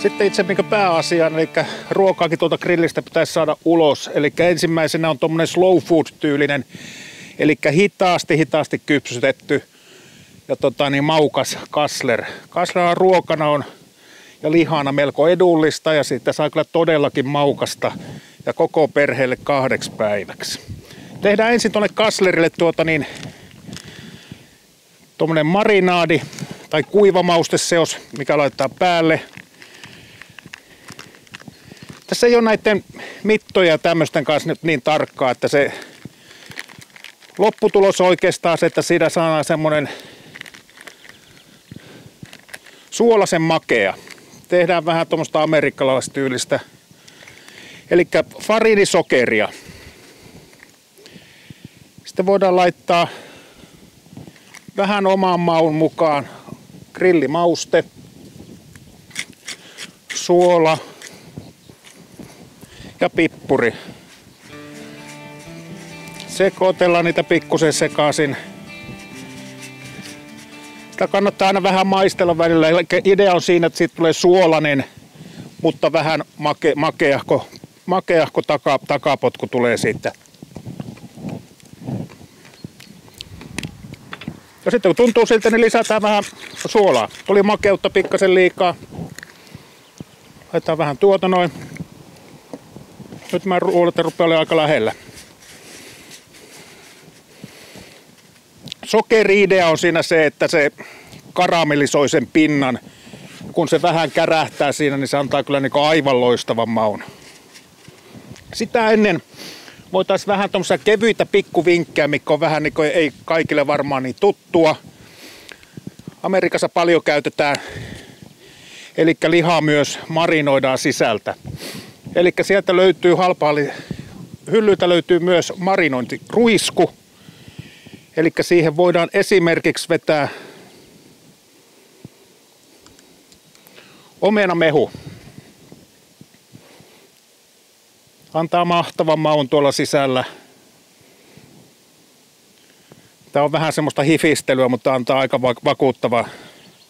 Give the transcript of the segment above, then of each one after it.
Sitten itse pääasiaan, eli ruokaakin tuolta grillistä pitäisi saada ulos. Eli ensimmäisenä on tuommoinen slow food-tyylinen, eli hitaasti kypsytetty ja maukas kassler. Kasslerin ruokana on ja lihana melko edullista ja siitä saa kyllä todellakin maukasta ja koko perheelle 2 päiväksi. Tehdään ensin tuonne kasslerille tuommoinen marinaadi tai kuivamausteseos, mikä laitetaan päälle. Tässä ei ole näiden mittoja tämmöisten kanssa nyt niin tarkkaa, että se lopputulos on oikeastaan se, että siitä saadaan semmoinen suolaisen makea. Tehdään vähän tuommoista amerikkalaistyylistä, eli fariinisokeria. Sitten voidaan laittaa vähän oman maun mukaan grillimauste, suola ja pippuri. Sekoitellaan niitä pikkusen sekaisin. Sitä kannattaa aina vähän maistella välillä. Idea on siinä, että siitä tulee suolainen, mutta vähän makeahko takapotku tulee siitä. Ja sitten kun tuntuu siltä, niin lisätään vähän suolaa. Tuli makeutta pikkasen liikaa. Laitetaan vähän noin. Nyt mä luulen, että rupeaa olemaan aika lähellä. Sokeri-idea on siinä se, että se karamellisoi sen pinnan. Kun se vähän kärähtää siinä, niin se antaa kyllä aivan loistavan maun. Sitä ennen voitaisiin vähän tommosia kevyitä pikkuvinkkejä, mikä on vähän ei kaikille varmaan niin tuttua. Amerikassa paljon käytetään, eli lihaa myös marinoidaan sisältä. Eli sieltä löytyy hyllyltä löytyy myös marinointiruisku. Eli siihen voidaan esimerkiksi vetää omenamehu. Antaa mahtavan maun tuolla sisällä. Tää on vähän semmoista hifistelyä, mutta antaa aika vakuuttava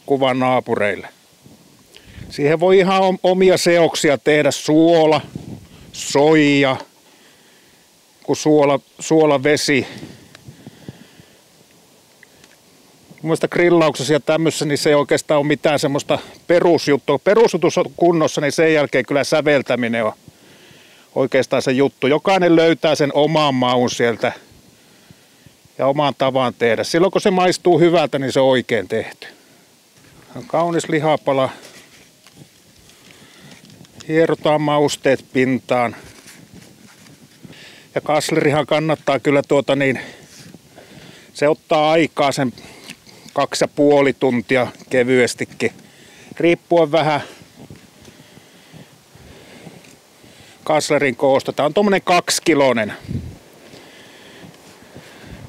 kuvan naapureille. Siihen voi ihan omia seoksia tehdä, suola, soija, kun suolavesi. Mielestäni grillauksessa ja tämmössä, niin se ei oikeastaan ole mitään semmoista perusjuttua. Perusjutus on kunnossa, niin sen jälkeen kyllä säveltäminen on oikeastaan se juttu. Jokainen löytää sen oman maun sieltä ja oman tavan tehdä. Silloin kun se maistuu hyvältä, niin se on oikein tehty. On kaunis lihapala. Hierotaan mausteet pintaan. Ja kasslerihan kannattaa kyllä se ottaa aikaa sen 2,5 tuntia kevyestikin. Riippuen vähän kasslerin koosta. Tää on tommonen 2-kilonen.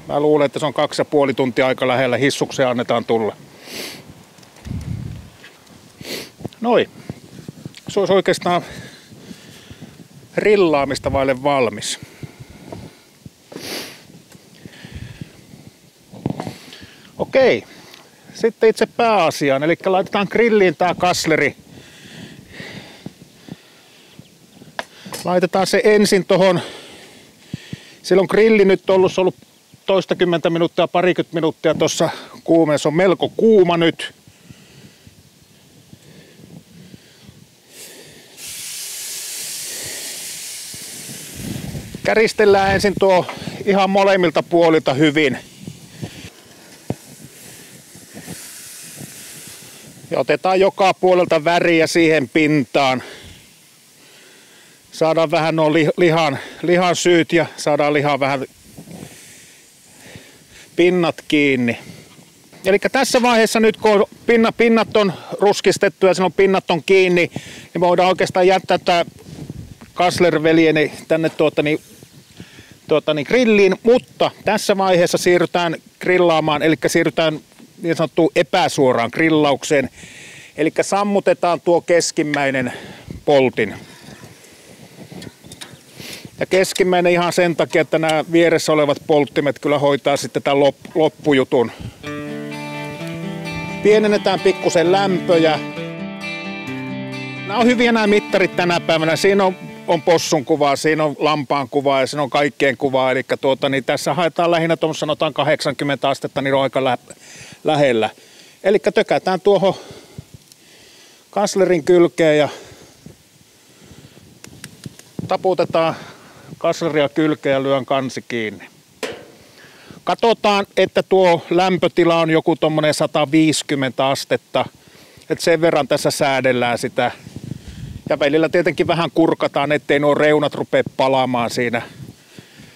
Mä luulen, että se on 2,5 tuntia aika lähellä. Hissukseen annetaan tulla. Noin. Se olisi oikeastaan rillaamista vaille valmis. Okei. Sitten itse pääasiaan, eli laitetaan grilliin tää kassleri. Laitetaan se ensin tohon. Silloin grilli nyt on ollut toistakymmentä minuuttia, parikymmentä minuuttia tuossa kuumeen. Se on melko kuuma nyt. Käristellään ensin tuo ihan molemmilta puolilta hyvin. Ja otetaan joka puolelta väriä siihen pintaan. Saadaan vähän nuo lihan syyt ja saadaan lihaa vähän pinnat kiinni. Eli tässä vaiheessa nyt kun pinnat on ruskistettu ja silloin pinnat on kiinni, niin me voidaan oikeastaan jättää tämä kasslerveljeni tänne grilliin, mutta tässä vaiheessa siirrytään grillaamaan, eli siirrytään niin sanottuun epäsuoraan grillaukseen. Eli sammutetaan tuo keskimmäinen poltin. Ja keskimmäinen ihan sen takia, että nämä vieressä olevat polttimet kyllä hoitaa sitten tämän loppujutun. Pienennetään pikkusen lämpöjä. Nämä on hyviä nämä mittarit tänä päivänä. Siinä on possun kuvaa, siinä on lampaan kuvaa ja siinä on kaikkien kuvaa. Eli niin tässä haetaan lähinnä tuossa sanotaan 80 astetta, niin on aika lähellä. Eli tökätään tuohon kanslerin kylkeen ja taputetaan kansleria kylkeen ja lyön kansi kiinni. Katsotaan, että tuo lämpötila on joku tommonen 150 astetta. Että sen verran tässä säädellään sitä. Ja välillä tietenkin vähän kurkataan, ettei nuo reunat rupea palaamaan siinä.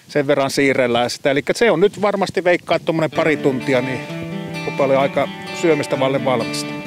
Sen verran siirrellään sitä. Eli se on nyt varmasti veikkaa tuommoinen pari tuntia, niin on paljon aika syömistä valmista.